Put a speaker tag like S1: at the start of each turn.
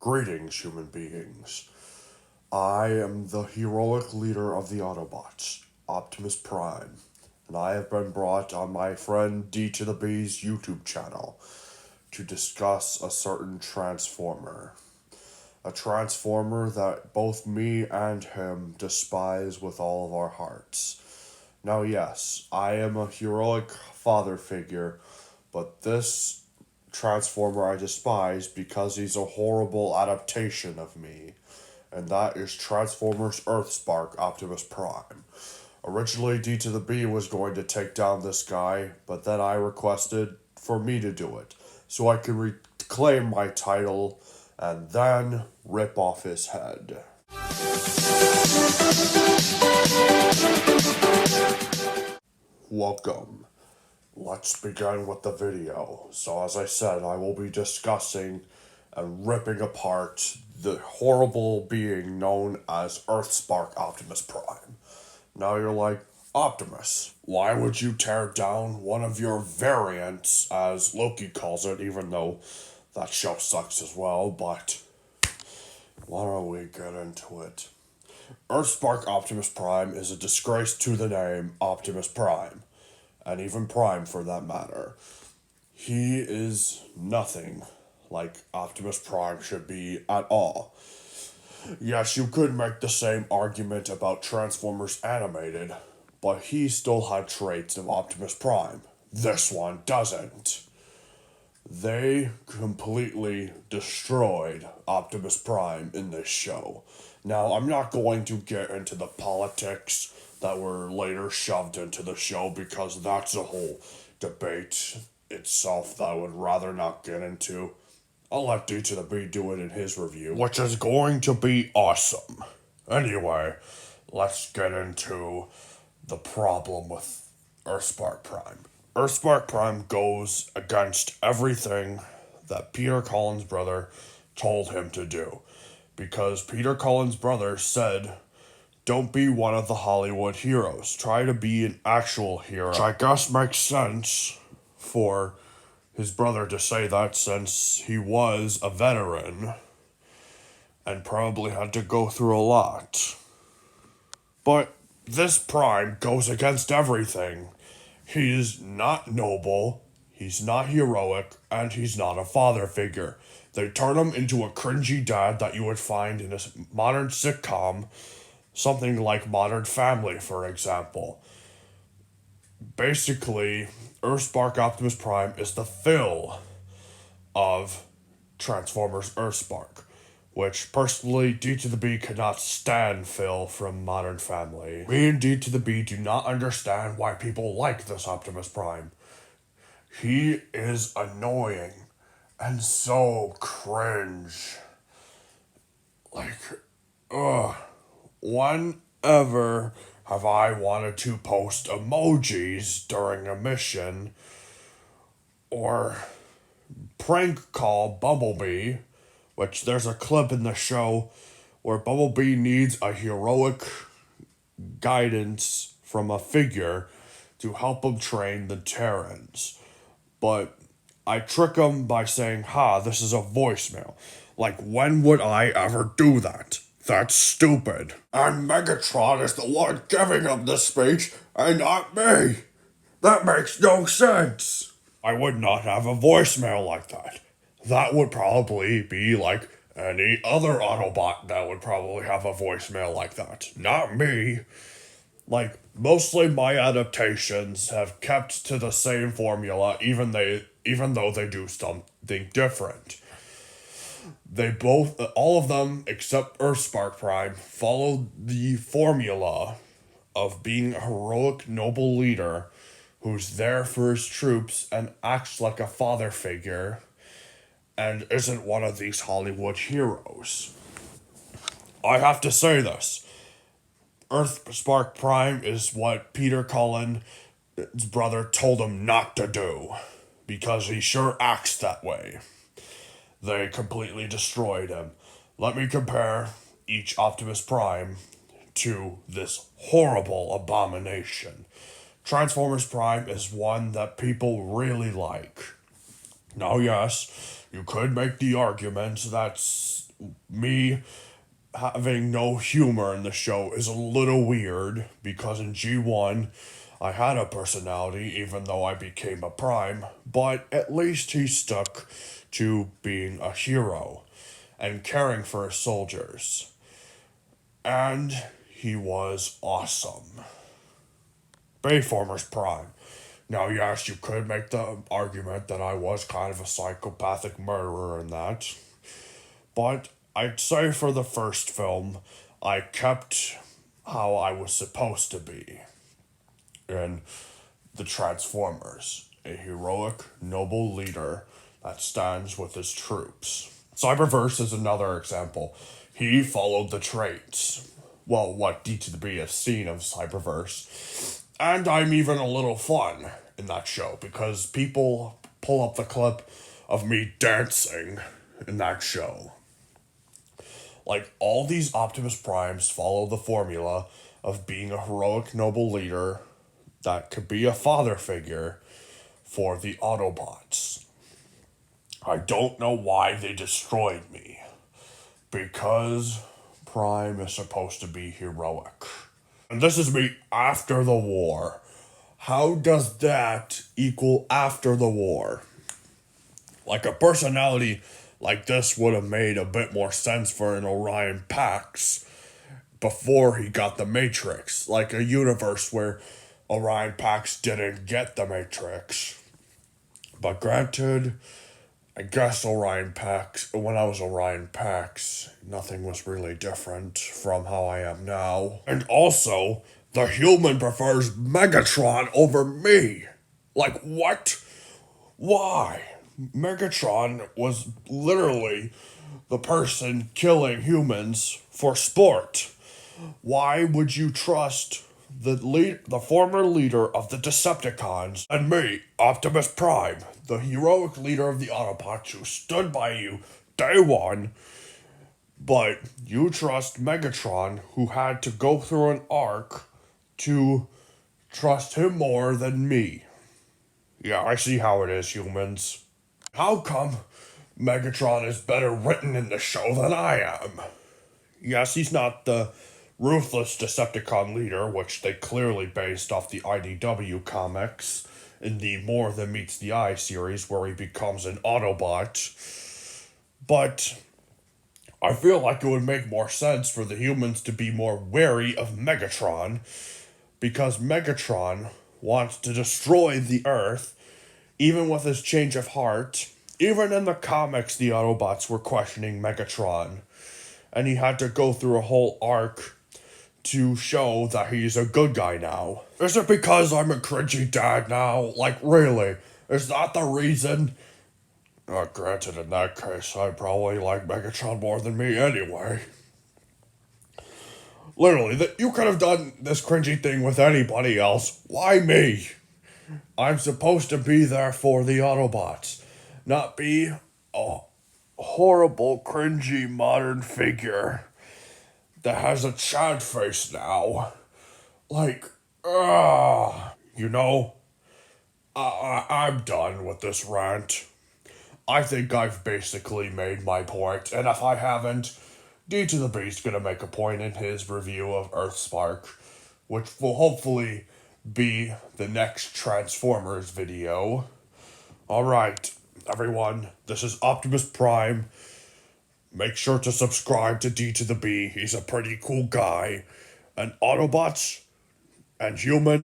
S1: Greetings, human beings. I am the heroic leader of the Autobots, Optimus Prime, and I have been brought on my friend D to the B's YouTube channel to discuss a certain Transformer. A Transformer that both me and him despise with all of our hearts. Now, yes, I am a heroic father figure, but this Transformer I despise because he's a horrible adaptation of me, and that is Transformers Earthspark Optimus Prime. Originally, D to the B was going to take down this guy, but then I requested for me to do it, so I can reclaim my title and then rip off his head. Welcome. Let's begin with the video. So as I said, I will be discussing and ripping apart the horrible being known as Earthspark Optimus Prime. Now you're like, Optimus, why would you tear down one of your variants, as Loki calls it, even though that show sucks as well, but why don't we get into it? Earthspark Optimus Prime is a disgrace to the name Optimus Prime, and even Prime for that matter. He is nothing like Optimus Prime should be at all. Yes, you could make the same argument about Transformers Animated, but he still had traits of Optimus Prime. This one doesn't. They completely destroyed Optimus Prime in this show. Now, I'm not going to get into the politics that were later shoved into the show because that's a whole debate itself that I would rather not get into. I'll let D to the B do it in his review, which is going to be awesome. Anyway, let's get into the problem with Earthspark Prime. Earthspark Prime goes against everything that Peter Cullen's brother told him to do. Because Peter Cullen's brother said, don't be one of the Hollywood heroes. Try to be an actual hero. Which I guess makes sense for his brother to say that since he was a veteran and probably had to go through a lot. But this Prime goes against everything. He's not noble, he's not heroic, and he's not a father figure. They turn him into a cringy dad that you would find in a modern sitcom, something like Modern Family, for example. Basically, Earthspark Optimus Prime is the Phil of Transformers Earthspark, which personally D to the B cannot stand Phil from Modern Family. Me and D to the B do not understand why people like this Optimus Prime. He is annoying and so cringe. Like, whenever have I wanted to post emojis during a mission or prank call Bumblebee, which there's a clip in the show where Bumblebee needs a heroic guidance from a figure to help him train the Terrans. But I trick him by saying, this is a voicemail. Like, when would I ever do that? That's stupid. And Megatron is the one giving him the speech, and not me. That makes no sense. I would not have a voicemail like that. That would probably be like any other Autobot that would probably have a voicemail like that. Not me. Like, mostly my adaptations have kept to the same formula, even though they do something different. All of them, except Earthspark Prime, follow the formula of being a heroic, noble leader who's there for his troops and acts like a father figure and isn't one of these Hollywood heroes. I have to say this. Earthspark Prime is what Peter Cullen's brother told him not to do, because he sure acts that way. They completely destroyed him. Let me compare each Optimus Prime to this horrible abomination. Transformers Prime is one that people really like. Now, yes, you could make the argument that me having no humor in the show is a little weird because in G1 I had a personality even though I became a prime, but at least he stuck to being a hero and caring for his soldiers. And he was awesome. Bayformer's prime. Now, yes, you could make the argument that I was kind of a psychopathic murderer in that, but I'd say for the first film, I kept how I was supposed to be in the Transformers, a heroic, noble leader that stands with his troops. Cyberverse is another example. He followed the traits. Well, what D to the B has seen of Cyberverse. And I'm even a little fun in that show because people pull up the clip of me dancing in that show. Like, all these Optimus Primes follow the formula of being a heroic, noble leader that could be a father figure for the Autobots. I don't know why they destroyed me. Because Prime is supposed to be heroic. And this is me after the war. How does that equal after the war? Like, a personality like this would have made a bit more sense for an Orion Pax before he got the Matrix. Like a universe where Orion Pax didn't get the Matrix. But granted, I guess Orion Pax, when I was Orion Pax, nothing was really different from how I am now. And also, the human prefers Megatron over me. Like, what? Why? Megatron was literally the person killing humans for sport. Why would you trust the former leader of the Decepticons and me, Optimus Prime, the heroic leader of the Autobots who stood by you day one, but you trust Megatron, who had to go through an arc to trust him more than me? Yeah, I see how it is, humans. How come Megatron is better written in the show than I am? Yes, he's not the ruthless Decepticon leader, which they clearly based off the IDW comics in the More Than Meets the Eye series, where he becomes an Autobot. But I feel like it would make more sense for the humans to be more wary of Megatron, because Megatron wants to destroy the Earth, even with his change of heart. Even in the comics, the Autobots were questioning Megatron, and he had to go through a whole arc to show that he's a good guy now. Is it because I'm a cringy dad now? Like, really? Is that the reason? Granted, in that case, I probably like Megatron more than me anyway. Literally, you could have done this cringy thing with anybody else. Why me? I'm supposed to be there for the Autobots, not be a horrible, cringy modern figure that has a Chad face now. Like, you know, I'm done with this rant. I think I've basically made my point, and if I haven't, D to the B's gonna make a point in his review of Earthspark, which will hopefully be the next Transformers video. Alright, everyone, this is Optimus Prime. Make sure to subscribe to D to the B. He's a pretty cool guy. And Autobots and humans